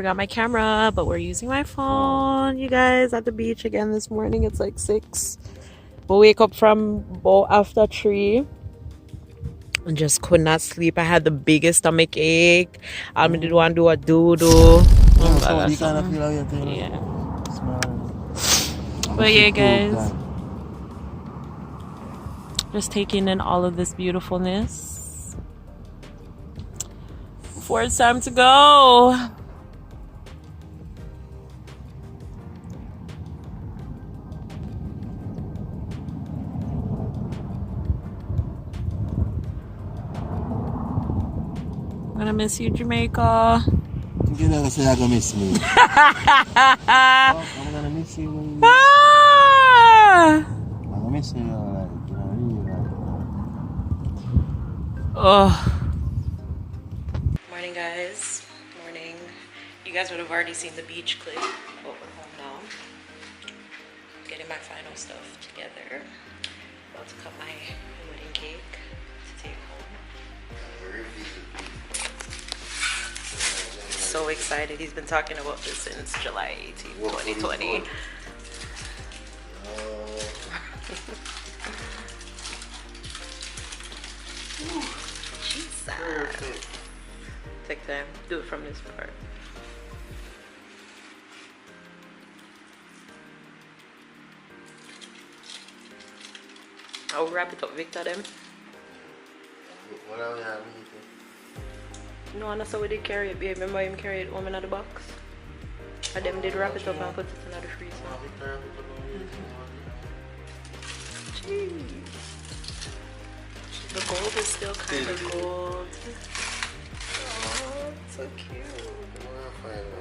forgot my camera, but we're using my phone. You guys, at the beach again this morning. It's like 6. We wake up from about after 3 and just could not sleep. I had the biggest stomach ache. I did want to do a doo-doo. Yeah. But yeah, guys, just taking in all of this beautifulness before it's time to go. I'm gonna miss you, Jamaica. You're never say you're gonna miss me. I'm gonna miss you. I'm gonna miss you. Oh. Morning, guys. Morning. You guys would have already seen the beach clip. But we're home now. Getting my final stuff together. About to cut my wedding cake to take home. So excited. He's been talking about this since July 18, 2020. Jesus. Take time. Do it from this part. I'll wrap it up, Victor. Them. What are we having? No, and that's how we did carry it, babe. Remember him carry it home in the box? And them did wrap it up and put it in the freezer. Jeez. The gold is still kind of gold. Oh, so cute.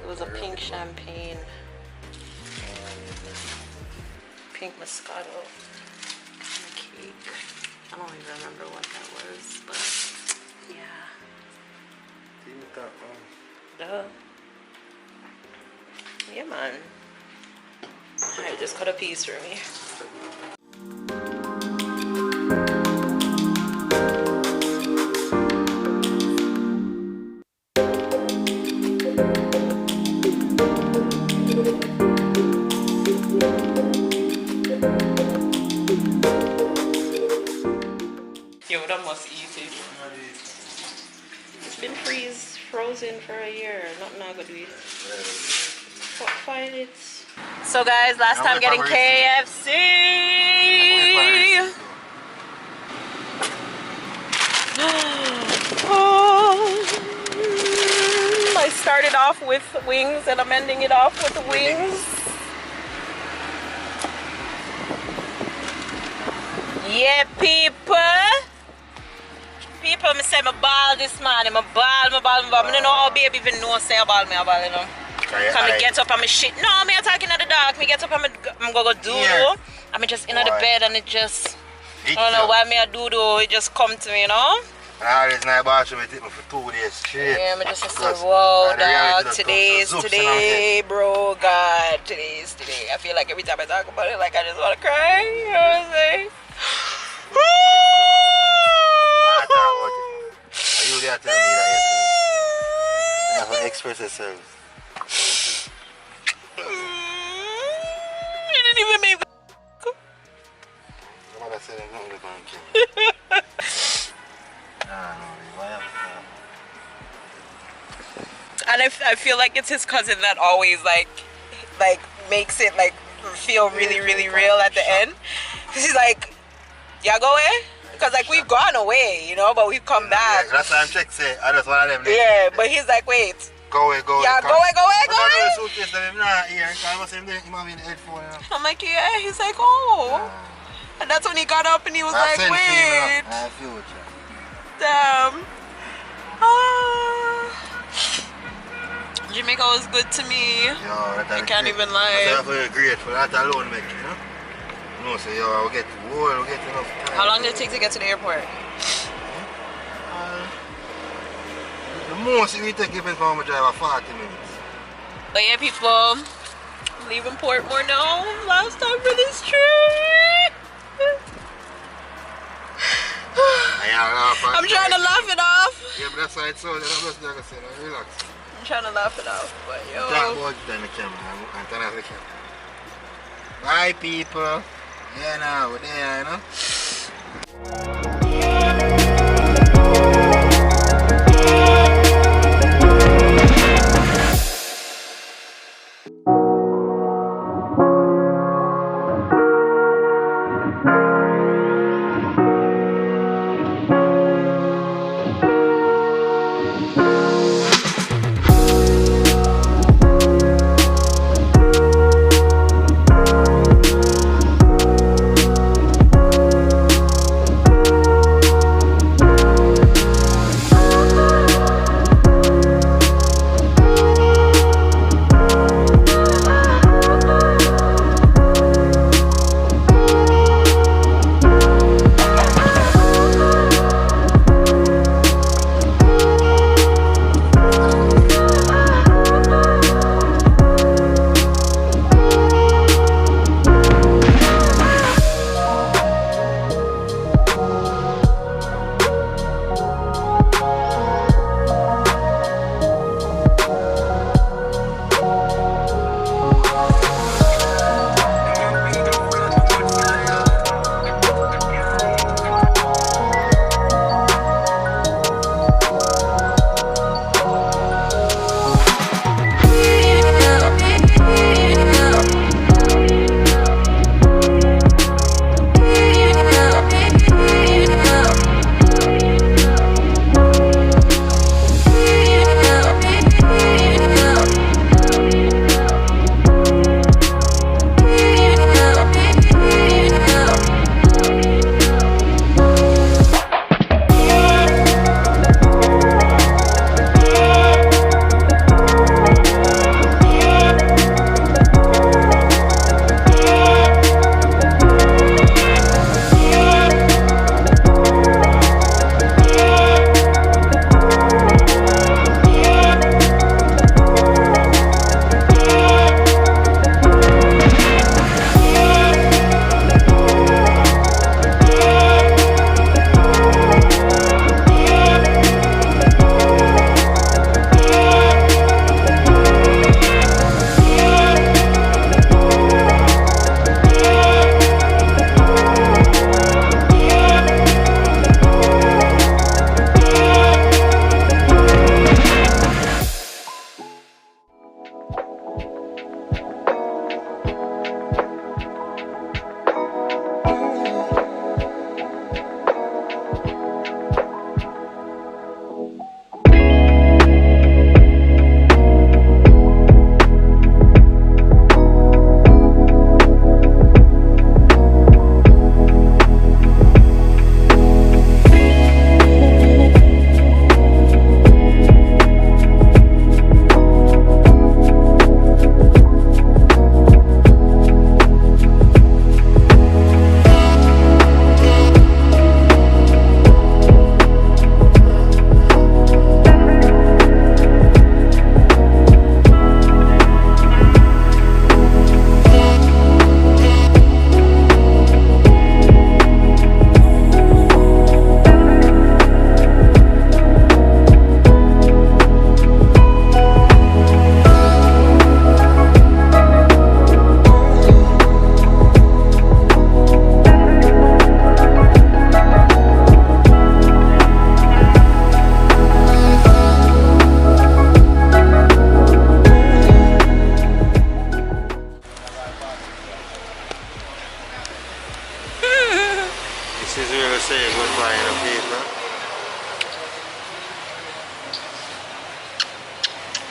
It was a pink champagne. Pink Moscato. And a cake. I don't even remember what that was, but yeah. Duh. Yeah, man. Alright, just cut a piece for me. Yo, that must eat it. It's been frozen for a year. Nothing I could eat. Find it. So guys, last time getting KFC. I started off with wings and I'm ending it off with the wings. Yeah, people. People, me say my ball this morning. My ball. I don't know how baby even know say about me, you know. Come me get up and me shit. No, me talking at the dark. Me get up and I'm gonna go do-do. I'm just in the bed and it just, I don't know why me a do-do. It just come to me, you know. It's not about you, it took me for 2 days straight. Yeah, me just say, whoa, dog, today's today, bro, God, today's today. I feel like every time I talk about it, like I just want to cry, you know what I'm saying? You there telling me that yesterday? I have to express yourself. You didn't even make Nobody said nothing to come kill me. And I feel like it's his cousin that always like makes it like feel really real at the end. He's like, y'all go away? Because like we've gone away, you know, but we've come back. Yeah, that's why I'm check say I just one of them. Yeah, but he's like, wait. Go away. Yeah, go away. I'm like, yeah. He's like, oh. And that's when he got up and he was like, wait. I feel with you. Damn. Jamaica was good to me. Yo, I can't even lie. I'm very grateful. That alone make you know. No, so yo, we'll get enough time. How long did it take to get to the airport? The most we take even for my drive 40 minutes. But yeah, people, leaving Portmore now. Last time for this trip. I'm trying to laugh it off. Yeah, but that's how it's so. That's what I'm saying. Relax. I'm trying to laugh it off, but yo. Talk about it on the camera and turn off the camera. Bye people. Yeah now, we're there, you know.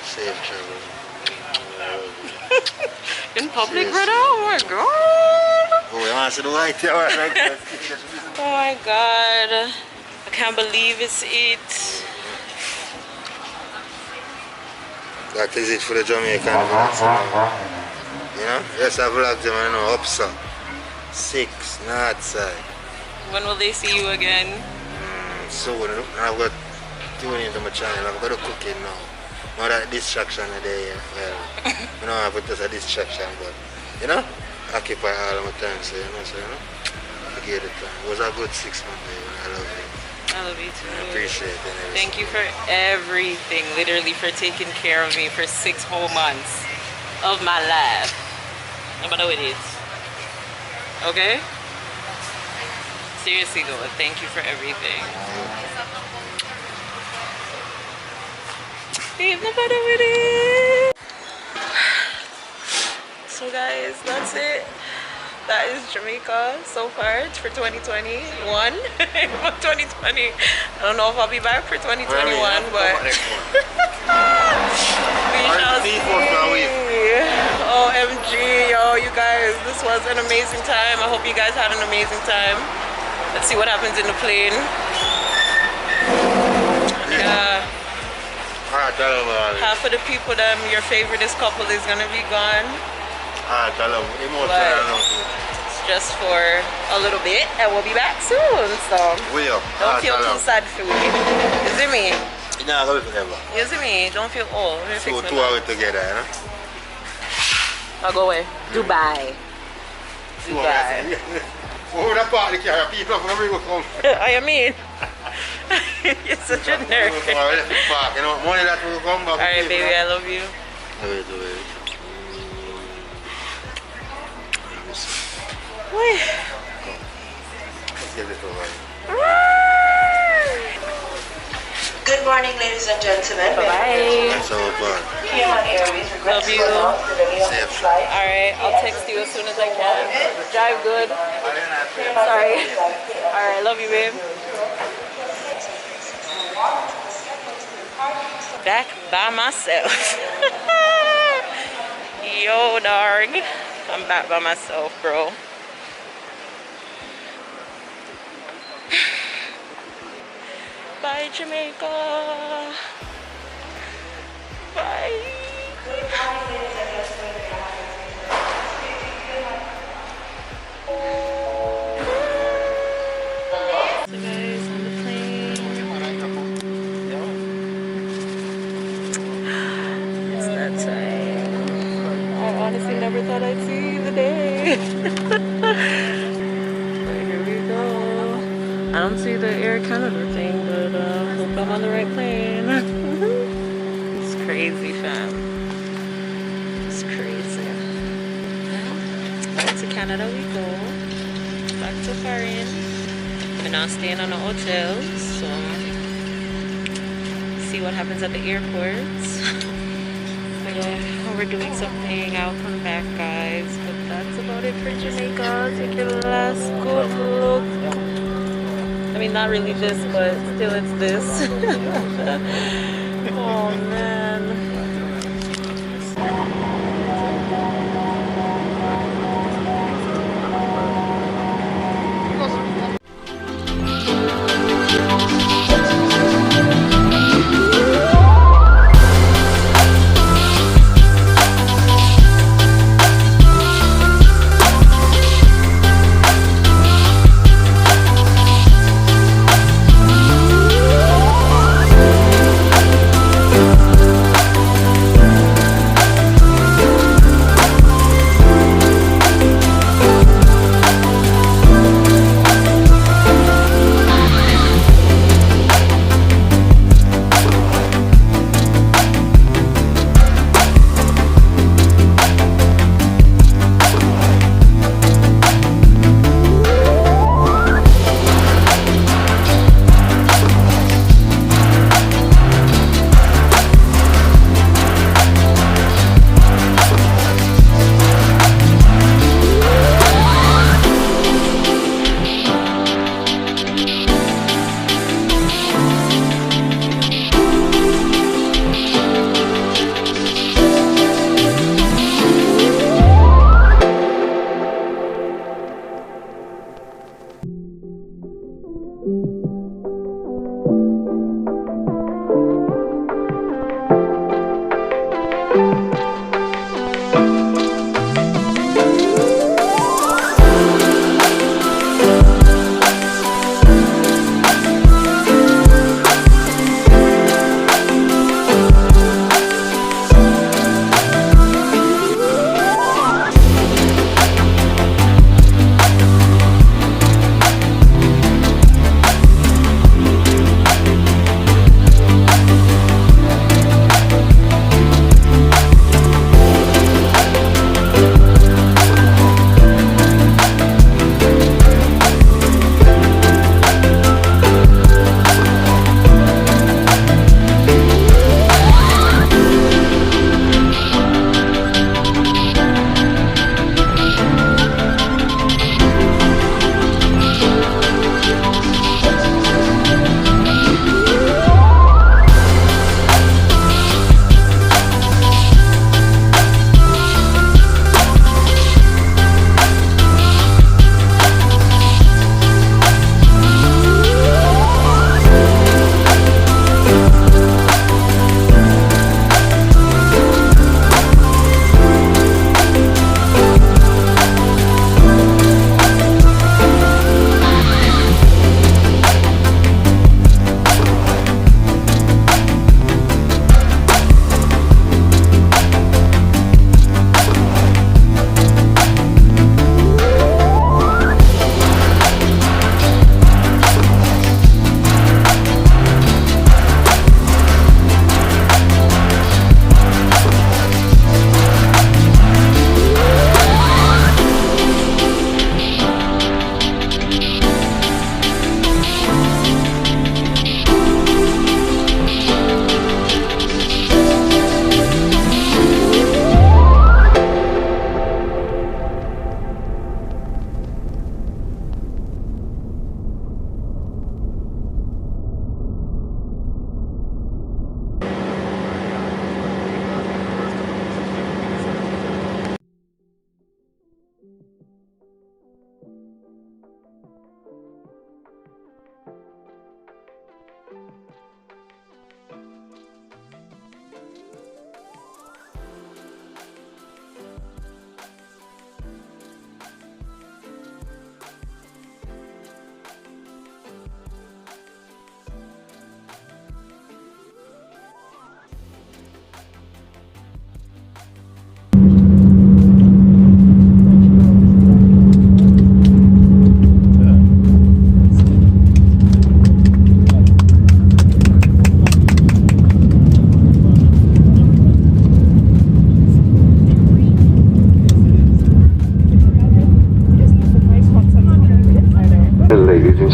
Safe travel. In public, brother? Oh my god. Oh, you want to see the white tower? Oh my god. I can't believe it's it. That is it for the Jamaican vlogs. You know? Yes, I vlog them, I know, up so. 6, north side. When will they see you again? Soon. I've got tune into my channel. I've got to cooking now. Now that distraction are there, well, I don't have it as a distraction, but, you know, occupy all of my time, so, you know, I gave it time. It was a good 6 months, I love it. I love you too. I appreciate it. Thank you for everything, literally for taking care of me for 6 whole months of my life. No matter what it is. Okay? Seriously though, thank you for everything. Babe, no matter what it is. So guys, that's it. That is Jamaica so far for 2021. For 2020. I don't know if I'll be back for 2021, but we shall see. OMG, yo, you guys, this was an amazing time. I hope you guys had an amazing time. Let's see what happens in the plane. Yeah. Half of the people, your favorite couple is gonna be gone. It's just for a little bit and we'll be back soon, so don't feel too sad for me. You see me? You see me? Don't feel old. So 2 hours together, you know? I'll go away. Dubai. Dubai. I mean, you're such a nerd. Alright, baby, I love you. Wait. Good morning, ladies and gentlemen. Bye-bye. Love you. Alright, I'll text you as soon as I can. Drive good. Sorry. Alright, love you, babe. Back by myself. Yo, dog. I'm back by myself, bro. Bye, Jamaica. Bye. So guys, on the plane. It's that time. I honestly never thought I'd see the day. But here we go. I don't see the Air Canada thing, but hope I'm on the right plane. It's crazy, fam. It's crazy. Back to Canada we go. Back to foreign. We're not staying on a hotel, so see what happens at the airports. But yeah, we're doing something. I'll come back, guys. But that's about it for Jamaica. Take your last good look. I mean, not really this, but still it's this. Oh man.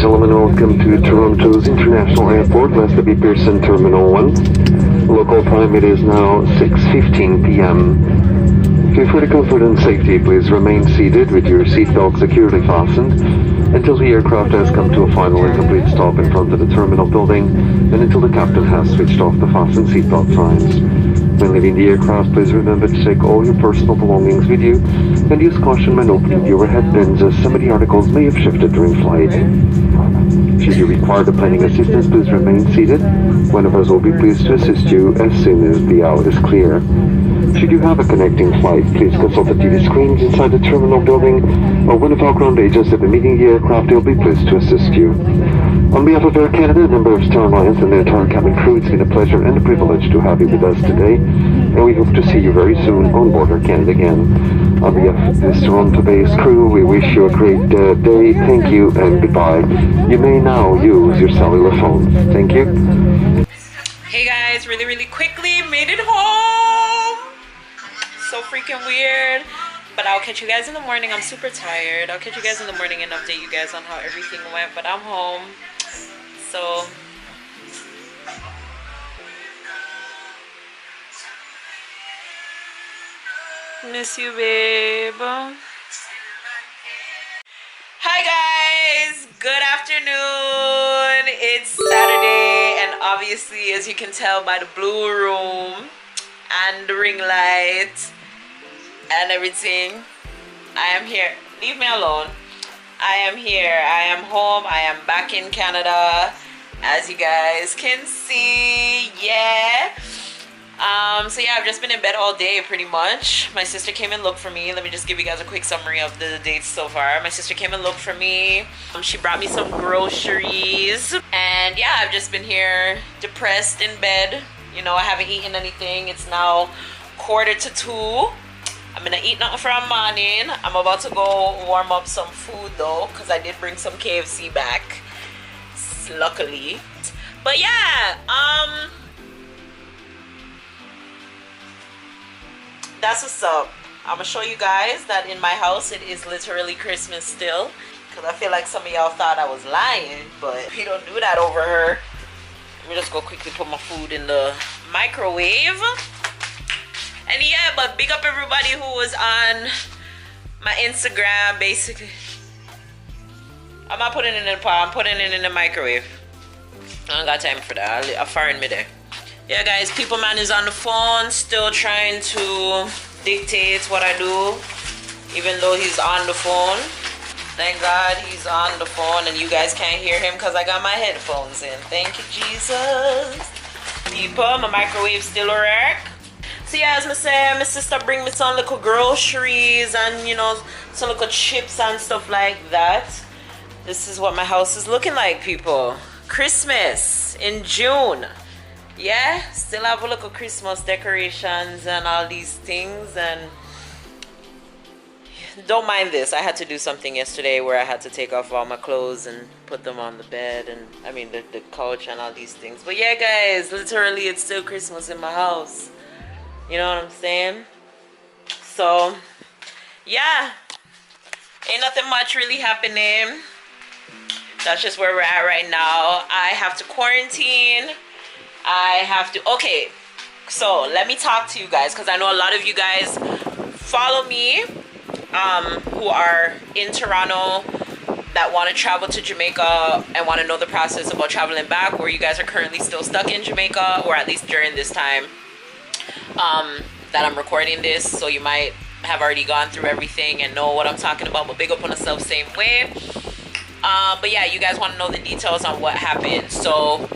gentlemen, welcome to Toronto's International Airport, West Pearson Terminal 1. Local time, it is now 6:15 p.m. For the comfort and safety, please remain seated with your seatbelt securely fastened until the aircraft has come to a final and complete stop in front of the terminal building and until the captain has switched off the fasten seatbelt signs. When leaving the aircraft, please remember to take all your personal belongings with you and use caution when opening the overhead bins, as some of the articles may have shifted during flight. Should you require planning assistance, please remain seated. One of us will be pleased to assist you as soon as the aisle is clear. Should you have a connecting flight, please consult the TV screens inside the terminal building, or one of our ground agents that will be meeting the aircraft will be pleased to assist you. On behalf of Air Canada, a member of Star Alliance, and the entire cabin crew, it's been a pleasure and a privilege to have you with us today, and we hope to see you very soon on board Air Canada again. On behalf of this Toronto-based crew, we wish you a great day. Thank you and goodbye. You may now use your cellular phone. Thank you. Hey guys, really quickly made it home. So freaking weird. But I'll catch you guys in the morning. I'm super tired. I'll catch you guys in the morning and update you guys on how everything went. But I'm home. So miss you, babe. Hi guys, good afternoon. It's Saturday, and obviously, as you can tell by the blue room and the ring light and everything, I am here. Leave me alone. I am here. I am home. I am back in Canada, as you guys can see. Yeah. So yeah, I've just been in bed all day pretty much. My sister came and looked for me. Let me just give you guys a quick summary of the dates so far. My sister came and looked for me. She brought me some groceries, and yeah, I've just been here depressed in bed. You know, I haven't eaten anything. It's now 1:45. I'm gonna eat nothing for a morning. I'm about to go warm up some food though, because I did bring some KFC back, luckily. But yeah, that's what's up. I'm gonna show you guys that in my house it is literally Christmas still, because I feel like some of y'all thought I was lying, but we don't do that over here. Let me just go quickly put my food in the microwave. And yeah, but big up everybody who was on my Instagram. Basically, I'm not putting it in the pot, I'm putting it in the microwave. I don't got time for that. I'll find me there. Yeah guys, People Man is on the phone, still trying to dictate what I do, even though he's on the phone. Thank God he's on the phone and you guys can't hear him because I got my headphones in. Thank you, Jesus. People, my microwave still work. So yeah, as I said, my sister bring me some little groceries and, you know, some little chips and stuff like that. This is what my house is looking like, people. Christmas in June. Yeah, still have a little Christmas decorations and all these things, and don't mind this. I had to do something yesterday where I had to take off all my clothes and put them on the bed, and I mean the couch and all these things. But yeah guys, literally it's still Christmas in my house. You know what I'm saying? So yeah, ain't nothing much really happening. That's just where we're at right now. I have to quarantine. I have to, okay, so let me talk to you guys, because I know a lot of you guys follow me who are in Toronto that want to travel to Jamaica and want to know the process about traveling back, or you guys are currently still stuck in Jamaica, or at least during this time that I'm recording this, so you might have already gone through everything and know what I'm talking about, but big up on yourself same way. But yeah, you guys want to know the details on what happened. So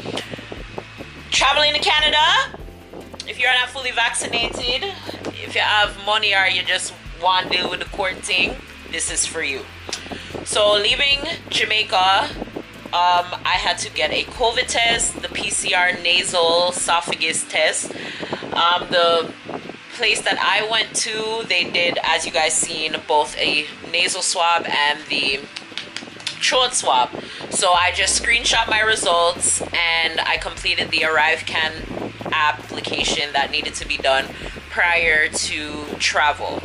traveling to Canada, if you're not fully vaccinated, if you have money or you just want to deal with the court thing, this is for you. So leaving Jamaica, I had to get a COVID test, the PCR nasal esophagus test. The place that I went to, they did, as you guys seen, both a nasal swab and the throat swab. So I just screenshot my results and I completed the ArriveCan application that needed to be done prior to travel.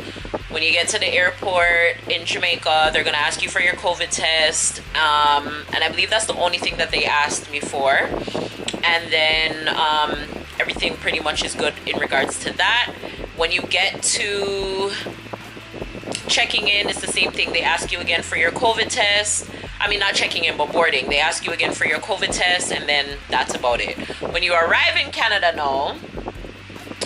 When you get to the airport in Jamaica, they're gonna ask you for your COVID test, and I believe that's the only thing that they asked me for. And then everything pretty much is good in regards to that. When you get to checking in, it's the same thing. They ask you again for your COVID test. I mean, not checking in, but boarding. They ask you again for your COVID test, and then that's about it. When you arrive in Canada now,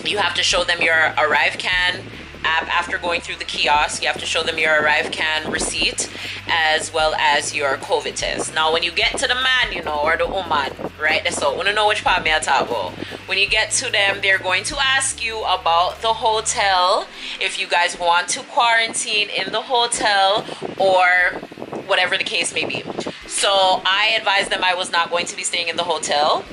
you have to show them your ArriveCan app after going through the kiosk. You have to show them your ArriveCan receipt as well as your COVID test. Now, when you get to the man, you know, or the woman, right? So, I want to know which part me I talk about. When you get to them, they're going to ask you about the hotel, if you guys want to quarantine in the hotel or whatever the case may be. So I advised them I was not going to be staying in the hotel,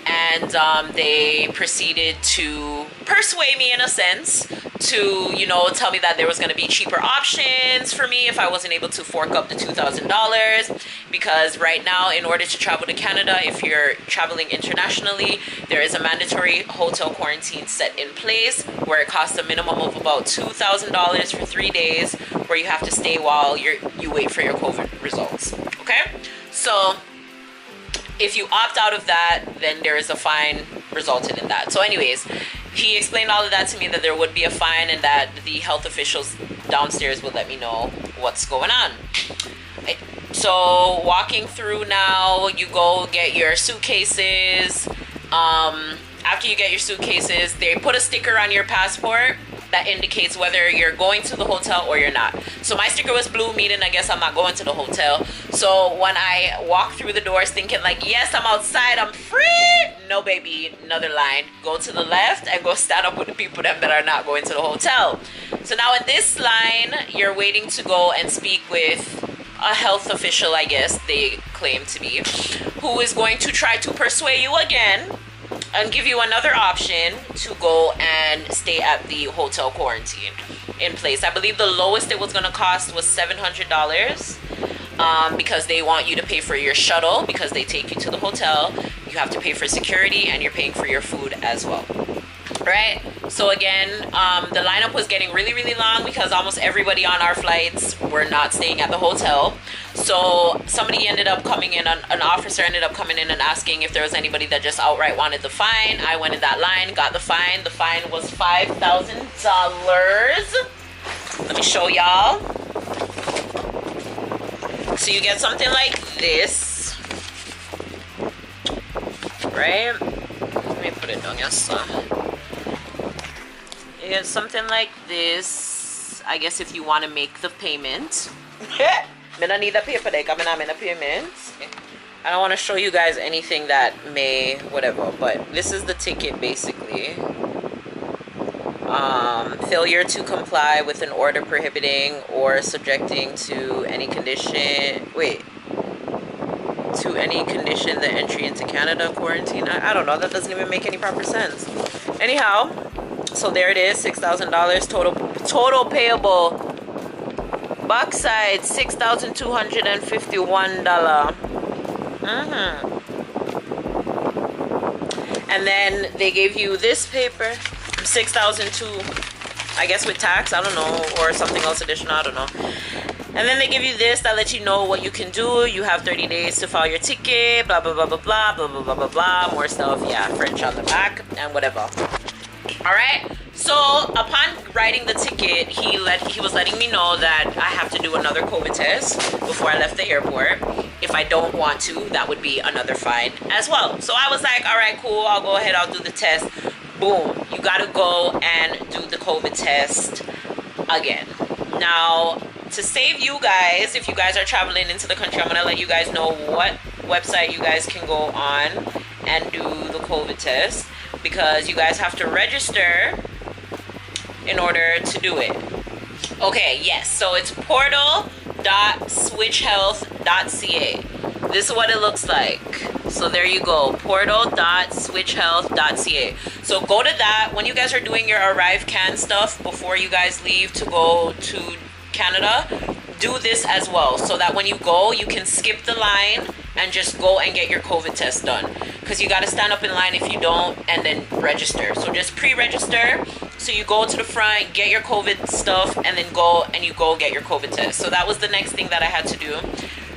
and they proceeded to persuade me in a sense to, you know, tell me that there was going to be cheaper options for me if I wasn't able to fork up the $2,000, because right now, in order to travel to Canada, if you're traveling internationally, there is a mandatory hotel quarantine set in place where it costs a minimum of about $2,000 for 3 days, where you have to stay while you wait for your COVID results. Okay, so if you opt out of that, then there is a fine resulted in that. So anyways, he explained all of that to me, that there would be a fine and that the health officials downstairs would let me know what's going on. So walking through now, you go get your suitcases. After you get your suitcases, they put a sticker on your passport that indicates whether you're going to the hotel or you're not. So my sticker was blue, meaning I guess I'm not going to the hotel. So when I walk through the doors thinking like, yes, I'm outside, I'm free. No, baby, another line. Go to the left and go stand up with the people that are not going to the hotel. So now in this line, you're waiting to go and speak with a health official, I guess they claim to be, who is going to try to persuade you again and give you another option to go and stay at the hotel quarantine in place. I believe the lowest it was going to cost was $700, because they want you to pay for your shuttle, because they take you to the hotel. You have to pay for security, and you're paying for your food as well. Right? So again, the lineup was getting really, really long because almost everybody on our flights were not staying at the hotel. So somebody ended up coming in, an officer ended up coming in and asking if there was anybody that just outright wanted the fine. I went in that line, got the fine. The fine was $5,000. Let me show y'all. So you get something like this, right? Let me put it down, yes. You get something like this, I guess, if you want to make the payment. I don't need a paper deck, I'm not in a payment. I don't want to show you guys anything that may whatever, but this is the ticket basically. Failure to comply with an order prohibiting or subjecting to any condition, to any condition the entry into Canada quarantine. I don't know, that doesn't even make any proper sense. Anyhow, so there it is, $6,000 total payable. Backside, $6,251. And then they gave you this paper, $6,200, I guess with tax, I don't know, or something else additional, I don't know. And then they give you this that lets you know what you can do. You have 30 days to file your ticket, blah, blah, blah, blah, blah, blah, blah, blah, blah, blah, more stuff, yeah, French on the back, and whatever. All right, so upon writing the ticket, he was letting me know that I have to do another COVID test before I left the airport. If I don't want to, that would be another fine as well. So I was like, all right, cool, I'll go ahead, I'll do the test. Boom, you gotta go and do the COVID test again. Now, to save you guys, if you guys are traveling into the country, I'm gonna let you guys know what website you guys can go on and do the COVID test, because you guys have to register in order to do it. Okay, yes, so it's portal.switchhealth.ca. This is what it looks like. So there you go, portal.switchhealth.ca. So go to that. When you guys are doing your ArriveCan stuff before you guys leave to go to Canada, do this as well, so that when you go, you can skip the line and just go and get your COVID test done. Because you got to stand up in line if you don't, and then register. So just pre-register. So you go to the front, get your COVID stuff, and then go get your COVID test. So that was the next thing that I had to do.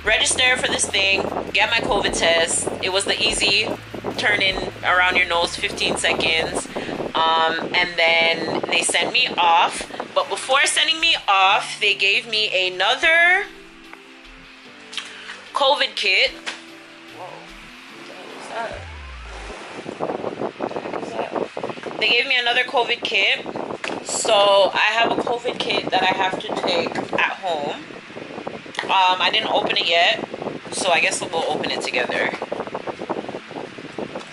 Register for this thing, get my COVID test. It was the easy turn in around your nose, 15 seconds. And then they sent me off. But before sending me off, they gave me another COVID kit. Whoa, what's that? They gave me another COVID kit. So I have a COVID kit that I have to take at home. I didn't open it yet, so I guess we'll open it together.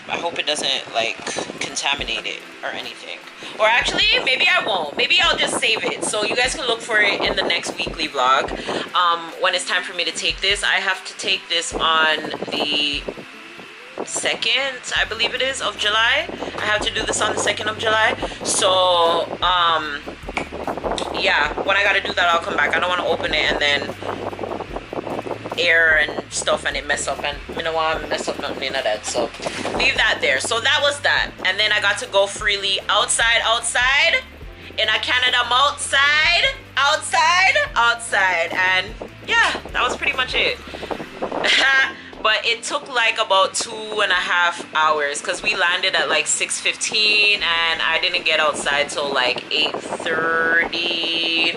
I hope it doesn't like contaminate it or anything. Or actually, maybe I won't. Maybe I'll just save it so you guys can look for it in the next weekly vlog. When it's time for me to take this, I have to take this on the 2nd, I believe it is, of July. I have to do this on the 2nd of July. So yeah, when I gotta do that, I'll come back. I don't want to open it and then air and stuff and it mess up, and I don't want to mess up nothing of that, so leave that there. So that was that. And then I got to go freely outside in a Canada outside, and yeah, that was pretty much it. But it took like about 2.5 hours because we landed at like 6:15 and I didn't get outside till like 8:30,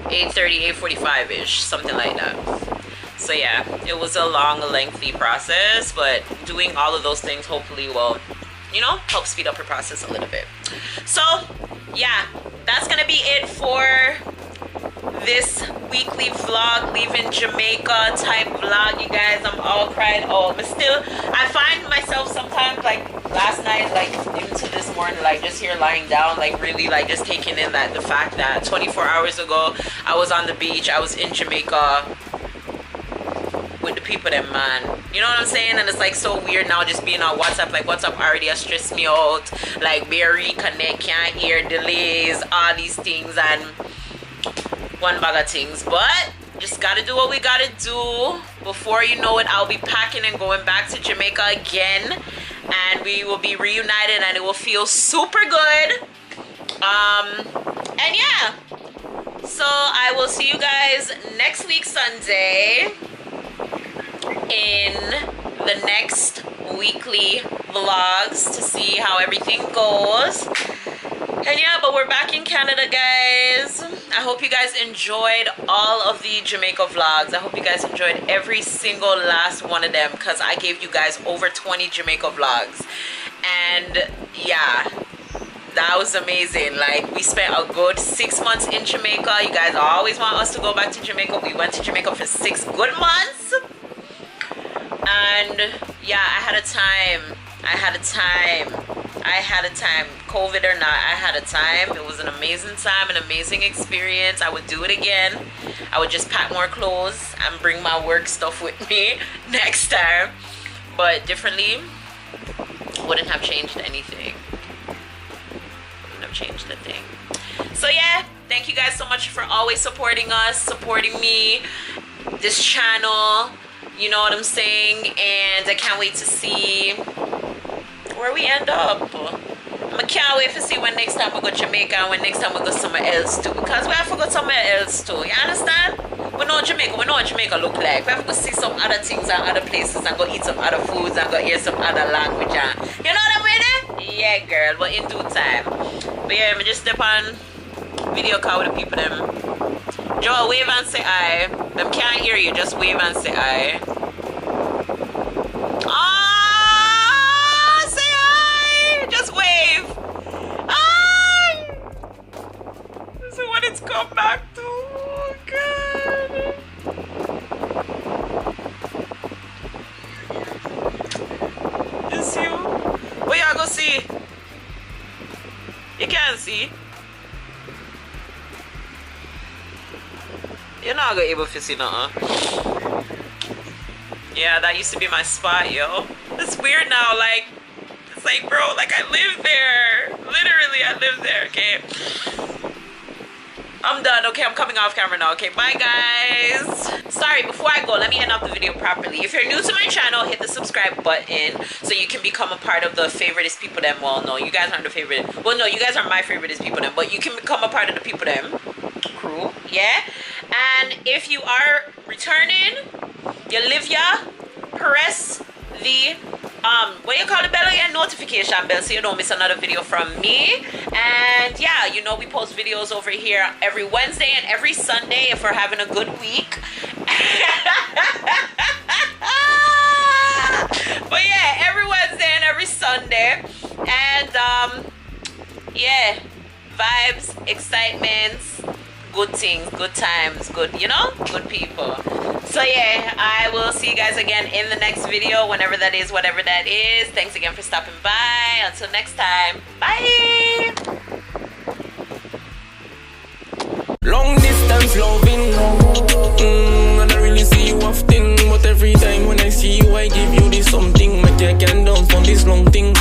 8:45-ish, something like that. So yeah, it was a long, lengthy process, but doing all of those things hopefully will, you know, help speed up your process a little bit. So yeah, that's gonna be it for this weekly vlog, leaving Jamaica type vlog, you guys. I'm all cried out, but still I find myself sometimes, like last night, like into this morning, like just here lying down, like really like just taking in that the fact that 24 hours ago I was on the beach, I was in Jamaica with the people them, man, you know what I'm saying? And it's like so weird now just being on WhatsApp. Like WhatsApp already has stressed me out, like bare reconnect, can't hear, delays, all these things, and one bag of things. But just gotta do what we gotta do. Before you know it, I'll be packing and going back to Jamaica again, and we will be reunited and it will feel super good. And yeah, so I will see you guys next week Sunday in the next weekly vlogs to see how everything goes. And yeah, but we're back in Canada, guys. I hope you guys enjoyed all of the Jamaica vlogs. I hope you guys enjoyed every single last one of them, because I gave you guys over 20 Jamaica vlogs. And yeah, that was amazing. Like, we spent a good 6 months in Jamaica. You guys always want us to go back to Jamaica. We went to Jamaica for 6 good months. And yeah, I had a time. COVID or not, I had a time. It was an amazing time, an amazing experience. I would do it again. I would just pack more clothes and bring my work stuff with me next time. But differently, wouldn't have changed anything. Wouldn't have changed a thing. So yeah, thank you guys so much for always supporting us, supporting me, this channel. You know what I'm saying? And I can't wait to see where we end up. I can't wait to see when next time we go to Jamaica and when next time we go somewhere else too. Because we have to go somewhere else too. You understand? We know Jamaica. We know what Jamaica look like. We have to go see some other things and other places and go eat some other foods and go hear some other language. And, you know what I mean? Yeah, girl. But in due time. But yeah, I just step on video call with the people them. Joe, wave and say aye. Them can't hear you. Just wave and say aye. Say aye. Just wave. Aye. This is what it's come back to. Oh, God. It's you. Where y'all go see? You can't see. You're not gonna be able to see nothing. Yeah, that used to be my spot, yo. It's weird now, like, it's like, bro, like I live there. Literally, I live there, okay? I'm done. Okay, I'm coming off camera now. Okay, bye guys. Sorry, before I go, let me end off the video properly. If you're new to my channel, hit the subscribe button so you can become a part of the favoriteest People Dem. Well, no, you guys aren't the favorite. Well, no, you guys are my favoriteest People Dem, but you can become a part of the People Dem crew. Yeah. And if you are returning, you live ya, press the what do you call the bell again? Notification bell, so you don't miss another video from me. And yeah, you know, we post videos over here every Wednesday and every Sunday if we're having a good week. But yeah, every Wednesday and every Sunday. And yeah, vibes, excitements, good things, good times, good, you know, good people. So yeah, I will see you guys again in the next video, whenever that is, whatever that is. Thanks again for stopping by. Until next time, bye. Long distance loving, I don't really see you often, but every time when I see you, I give you this something. Make you can dance on this long thing.